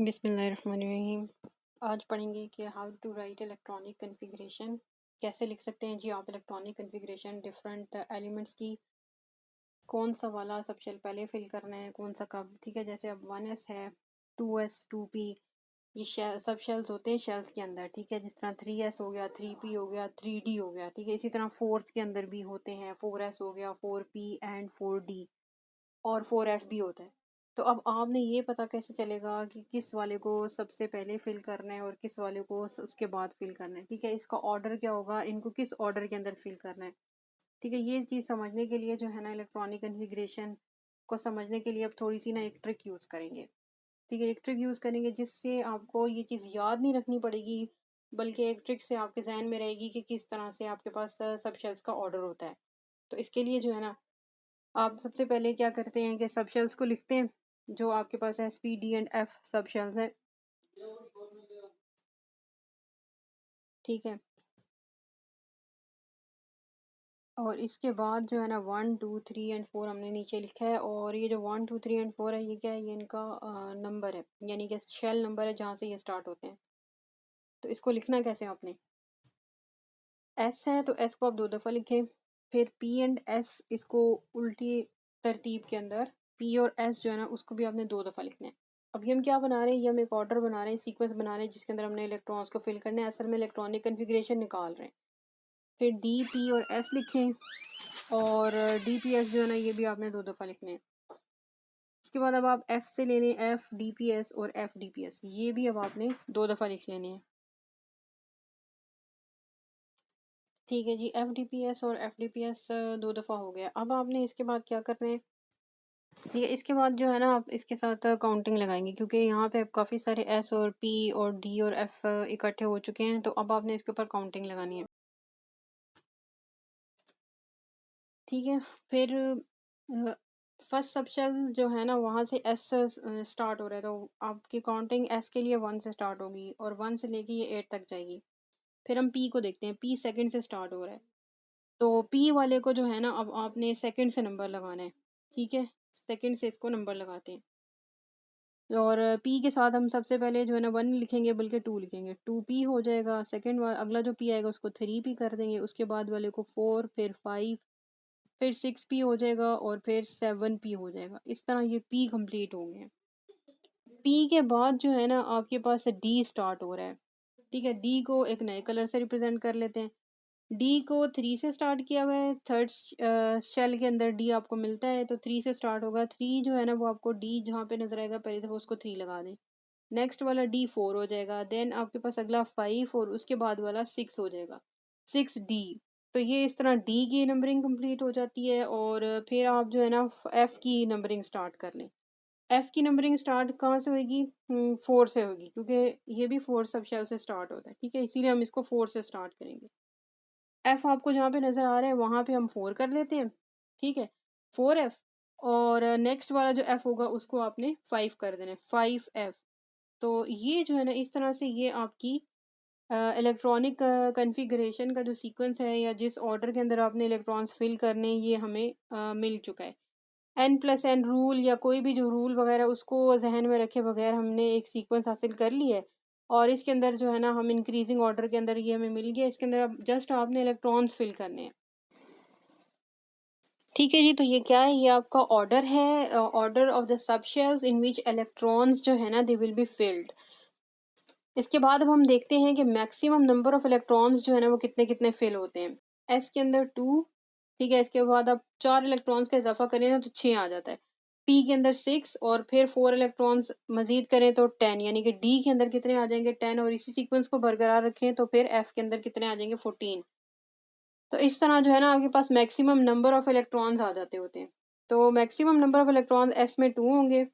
बिस्मिल्लाहिर्रहमानिर्रहीम। आज पढ़ेंगे कि how to write electronic configuration. कैसे लिख सकते हैं जी आप इलेक्ट्रॉनिक कन्फिग्रेशन डिफरेंट एलिमेंट्स की। कौन सा वाला सब शेल पहले फिल करना है, कौन सा कब। ठीक है, जैसे अब 1s है, 2s 2p, ये सब शेल्स होते हैं शेल्स के अंदर। ठीक है, जिस तरह 3s हो गया, 3p हो गया, 3d हो गया। ठीक है, इसी तरह 4s के अंदर भी होते हैं, 4s हो गया, 4p एंड 4d और 4f भी होता है। तो अब आपने ये पता कैसे चलेगा कि किस वाले को सबसे पहले फिल करना है और किस वाले को उसके बाद फिल करना है। ठीक है, इसका ऑर्डर क्या होगा, इनको किस ऑर्डर के अंदर फिल करना है। ठीक है, ये चीज़ समझने के लिए जो है ना इलेक्ट्रॉनिक कन्फिग्रेशन को समझने के लिए अब थोड़ी सी ना एक ट्रिक यूज़ करेंगे। ठीक है, एक ट्रिक यूज़ करेंगे जिससे आपको ये चीज़ याद नहीं रखनी पड़ेगी, बल्कि एक ट्रिक से आपके जहन में रहेगी कि किस तरह से आपके पास सब शेल्स का ऑर्डर होता है। तो इसके लिए जो है ना आप सबसे पहले क्या करते हैं कि सब शेल्स को लिखते हैं जो आपके पास S P D and F sub shells है। ठीक है, और इसके बाद जो है ना 1 2 3 एंड 4 हमने नीचे लिखा है। और ये जो 1 2 3 एंड 4 है, ये क्या है, ये इनका नंबर है, यानी कि शेल नंबर है जहाँ से ये स्टार्ट होते हैं। तो इसको लिखना कैसे आपने, एस है तो एस को आप 2 दफ़ा लिखें, फिर पी एंड एस इसको उल्टी तरतीब के अंदर, पी और एस जो है ना उसको भी आपने 2 दफ़ा लिखना है। अभी हम क्या बना रहे हैं, ये हम एक ऑर्डर बना रहे हैं, सीक्वेंस बना रहे हैं जिसके अंदर हमने इलेक्ट्रॉन्स को फिल करना है। असल में इलेक्ट्रॉनिक कन्फिग्रेशन निकाल रहे हैं। फिर डी पी और एस लिखें, और डी पी एस जो है ना ये भी आपने 2 दफ़ा लिखने हैं। उसके बाद अब आप एफ से ले लें, एफ डी पी एस और एफ डी पी एस, ये भी अब आपने 2 दफ़ा लिख लेने हैं। ठीक है जी, एफ डी पी एस और एफ डी पी एस 2 दफ़ा हो गया। अब आपने इसके बाद क्या करना है, ठीक है, इसके बाद जो है ना आप इसके साथ काउंटिंग लगाएंगे, क्योंकि यहाँ पे अब काफ़ी सारे एस और पी और डी और एफ इकट्ठे हो चुके हैं। तो अब आपने इसके ऊपर काउंटिंग लगानी है। ठीक है, फिर फर्स्ट सबशेल जो है ना वहाँ से एस से स्टार्ट हो रहा है, तो आपकी काउंटिंग एस के लिए 1 से स्टार्ट होगी और 1 से लेके ये 8 तक जाएगी। फिर हम पी को देखते हैं, पी सेकंड से स्टार्ट हो रहा है, तो पी वाले को जो है ना अब आपने सेकंड से नंबर लगाना है। ठीक है, सेकंड से इसको नंबर लगाते हैं। और पी के साथ हम सबसे पहले जो है ना 1 लिखेंगे, बल्कि 2 लिखेंगे, 2p हो जाएगा। सेकंड वाला अगला जो p आएगा उसको 3p कर देंगे, उसके बाद वाले को 4, फिर 5, फिर 6p हो जाएगा और फिर 7p हो जाएगा। इस तरह ये p कंप्लीट हो गए हैं। p के बाद जो है ना आपके पास d स्टार्ट हो रहा है। ठीक है, d को एक नए कलर से रिप्रेजेंट कर लेते हैं। डी को 3 से स्टार्ट किया हुआ है, थर्ड शेल के अंदर डी आपको मिलता है, तो 3 से स्टार्ट होगा। 3 जो है ना वो आपको डी जहाँ पे नजर आएगा पहले दफा उसको 3 लगा दें। नेक्स्ट वाला डी 4 हो जाएगा, देन आपके पास अगला 5 और उसके बाद वाला 6 हो जाएगा, 6d। तो ये इस तरह डी की नंबरिंग कंप्लीट हो जाती है। और फिर आप जो है ना एफ की नंबरिंग स्टार्ट कर लें। एफ की नंबरिंग स्टार्ट कहाँ से होगी, 4 से होगी, क्योंकि ये भी 4 सब शेल से स्टार्ट होता है। ठीक है, इसीलिए हम इसको 4 से स्टार्ट करेंगे। एफ आपको जहाँ पे नज़र आ रहा है वहाँ पे हम 4 कर लेते हैं। ठीक है, 4f, और नेक्स्ट वाला जो एफ होगा उसको आपने 5 कर देना है, 5f। तो ये जो है ना इस तरह से ये आपकी इलेक्ट्रॉनिक कॉन्फ़िगरेशन का जो सीक्वेंस है, या जिस ऑर्डर के अंदर आपने इलेक्ट्रॉन्स फिल करने हैं, ये हमें मिल चुका है। n+n रूल या कोई भी जो रूल वगैरह उसको जहन में रखे बगैर हमने एक सीक्वेंस हासिल कर लिया है। और इसके अंदर जो है ना हम इंक्रीजिंग ऑर्डर के अंदर ये हमें मिल गया। इसके अंदर अब जस्ट आपने इलेक्ट्रॉन्स फिल करने हैं। ठीक है जी, तो ये क्या है, ये आपका ऑर्डर है, order of the sub shells in which electrons जो है ना दे विल बी फिल्ड। इसके बाद अब हम देखते हैं कि मैक्सिमम नंबर ऑफ इलेक्ट्रॉन्स जो है ना वो कितने कितने फिल होते हैं। एस के अंदर 2। ठीक है, इसके बाद आप 4 इलेक्ट्रॉन्स का इजाफा करें ना तो 6 आ जाता है। पी के अंदर 6 और फिर 4 इलेक्ट्रॉन्स मजीद करें तो 10, यानी कि डी के अंदर कितने आ जाएंगे, 10। और इसी सीक्वेंस को बरकरार रखें तो फिर एफ के अंदर कितने आ जाएंगे, 14। तो इस तरह जो है ना आपके पास मैक्सिमम नंबर ऑफ इलेक्ट्रॉन्स आ जाते होते हैं। तो maximum number of electrons S में 2 होंगे,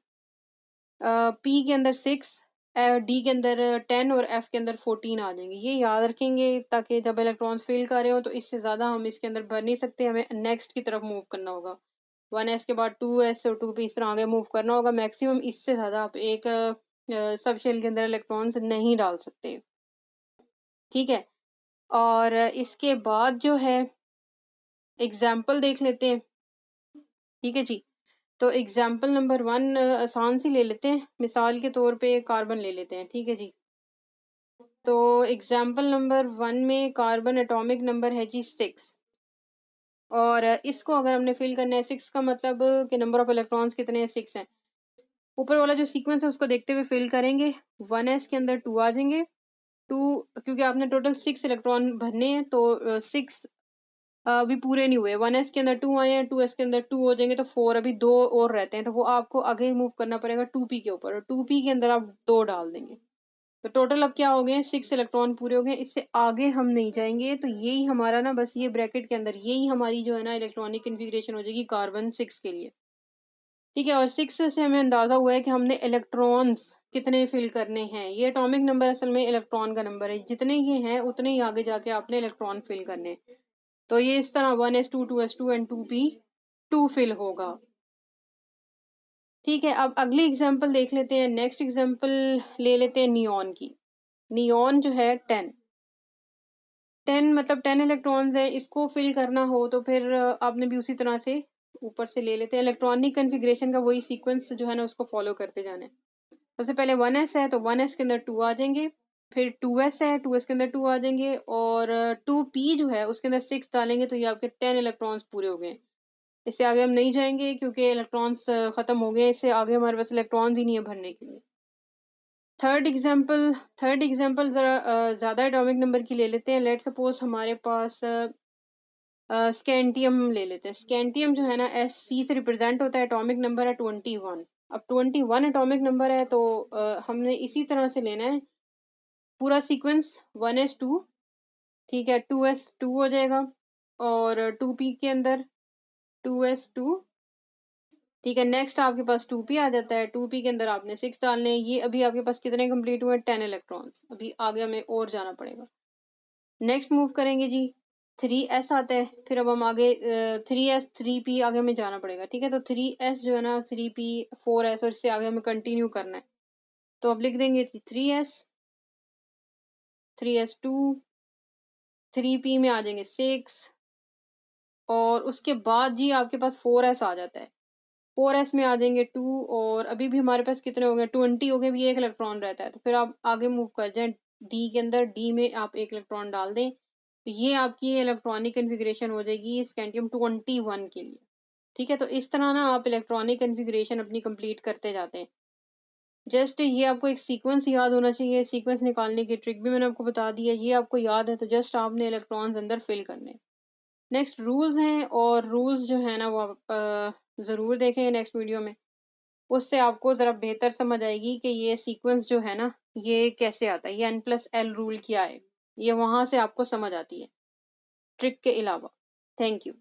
पी के अंदर 6, डी के अंदर 10 और एफ के अंदर 14 आ जाएंगे। ये याद रखेंगे ताकि जब इलेक्ट्रॉन्स फिल कर रहे हो तो इससे ज़्यादा हम इसके अंदर भर नहीं सकते, हमें नेक्स्ट की तरफ मूव करना होगा। 1s के बाद 2s और 2p इस तरह आगे मूव करना होगा। मैक्सिमम इससे ज़्यादा आप एक सब शेल के अंदर इलेक्ट्रॉन्स नहीं डाल सकते। ठीक है, और इसके बाद जो है एग्जाम्पल देख लेते हैं। ठीक है जी, तो एग्ज़ाम्पल नंबर 1 आसान सी ले लेते हैं, मिसाल के तौर पे कार्बन ले लेते हैं, ठीक है जी। तो एग्ज़ाम्पल नंबर 1 में कार्बन एटॉमिक नंबर है जी 6 और इसको अगर हमने फ़िल करना है 6 का मतलब कि नंबर ऑफ़ इलेक्ट्रॉन्स कितने हैं 6 हैं। ऊपर वाला जो सीक्वेंस है उसको देखते हुए फ़िल करेंगे, 1s के अंदर 2 आ जाएँगे, 2 क्योंकि आपने टोटल 6 इलेक्ट्रॉन भरने हैं तो 6 अभी पूरे नहीं हुए, 1s के अंदर 2 आए हैं, 2s के अंदर 2 हो जाएँगे तो 4 अभी 2 और रहते हैं, तो वो आपको आगे मूव करना पड़ेगा 2p के ऊपर और 2p के अंदर आप 2 डाल देंगे। तो टोटल अब क्या हो गए हैं 6 इलेक्ट्रॉन पूरे हो गए हैं, इससे आगे हम नहीं जाएँगे, तो यही हमारा ना बस ये ब्रैकेट के अंदर यही हमारी जो है ना इलेक्ट्रॉनिक कॉन्फ़िगरेशन हो जाएगी कार्बन 6 के लिए। ठीक है और 6 से हमें अंदाज़ा हुआ है कि हमने इलेक्ट्रॉन्स कितने फ़िल करने हैं। ये एटॉमिक नंबर असल में इलेक्ट्रॉन का नंबर है, जितने ये हैं उतने ही आगे जाके आपने इलेक्ट्रॉन फ़िल करने हैं। तो ये इस तरह 1s2, 2s2 and 2p2 fill होगा। ठीक है, अब अगली एग्ज़ाम्पल देख लेते हैं, नेक्स्ट एग्ज़ाम्पल ले लेते हैं नियॉन की। नियॉन जो है 10, 10 मतलब 10 इलेक्ट्रॉन्स हैं, इसको फ़िल करना हो तो फिर आपने भी उसी तरह से ऊपर से ले लेते हैं। इलेक्ट्रॉनिक कॉन्फ़िगरेशन का वही सीक्वेंस जो है ना उसको फ़ॉलो करते जाना है। सबसे पहले 1s है तो 1s के अंदर 2 आ जाएँगे, फिर 2s है 2s के अंदर 2 आ जाएँगे और 2p जो है उसके अंदर 6 डालेंगे तो ये आपके 10 इलेक्ट्रॉन्स पूरे हो गए हैं। इससे आगे हम नहीं जाएँगे क्योंकि इलेक्ट्रॉन्स ख़त्म हो गए हैं, इससे आगे हमारे पास इलेक्ट्रॉन्स ही नहीं है भरने के लिए। थर्ड एग्ज़ाम्पल ज़रा ज़्यादा एटॉमिक नंबर की ले लेते हैं। लेट्स सपोज़ हमारे पास स्कैंडियम ले लेते हैं। स्कैंडियम जो है ना Sc से रिप्रेज़ेंट होता है, एटॉमिक नंबर है 21। अब 21 एटॉमिक नंबर है तो हमने इसी तरह से लेना है पूरा सीक्वेंस 1s2 ठीक है, 2s2 हो जाएगा और 2p के अंदर 2s2 ठीक है, नेक्स्ट आपके पास 2p आ जाता है, 2p के अंदर आपने 6 डालने हैं, ये अभी आपके पास कितने कंप्लीट हुए 10 इलेक्ट्रॉन्स, अभी आगे हमें और जाना पड़ेगा। नेक्स्ट मूव करेंगे जी, 3s आता है, फिर अब हम आगे 3s 3p आगे हमें जाना पड़ेगा, ठीक है? तो 3s जो है ना 3p 4s और इससे आगे हमें कंटिन्यू करना है। तो अब लिख देंगे 3s 3s2 3p में आ जाएँगे 6 और उसके बाद जी आपके पास 4s आ जाता है। 4s में आ जाएँगे 2 और अभी भी हमारे पास कितने हो गए 20 हो गए, अभी 1 इलेक्ट्रॉन रहता है। तो फिर आप आगे मूव कर जाएँ डी के अंदर, डी में आप 1 इलेक्ट्रॉन डाल दें। तो ये आपकी इलेक्ट्रॉनिक कॉन्फ़िगरेशन हो जाएगी स्कैंडियम 21 के लिए। ठीक है? तो इस तरह ना आप इलेक्ट्रॉनिक कॉन्फ़िगरेशन अपनी कंप्लीट करते जाते हैं। जस्ट ये आपको एक सीक्वेंस याद होना चाहिए, सीक्वेंस निकालने की ट्रिक भी मैंने आपको बता दी है। ये आपको याद है तो जस्ट आपने इलेक्ट्रॉन्स अंदर फिल करने हैं। नेक्स्ट रूल्स हैं और रूल्स जो है ना वो आप ज़रूर देखें नेक्स्ट वीडियो में। उससे आपको ज़रा बेहतर समझ आएगी कि ये सीक्वेंस जो है ना, ये कैसे आता है, ये n+l रूल क्या है? ये वहाँ से आपको समझ आती है, ट्रिक के अलावा। Thank you.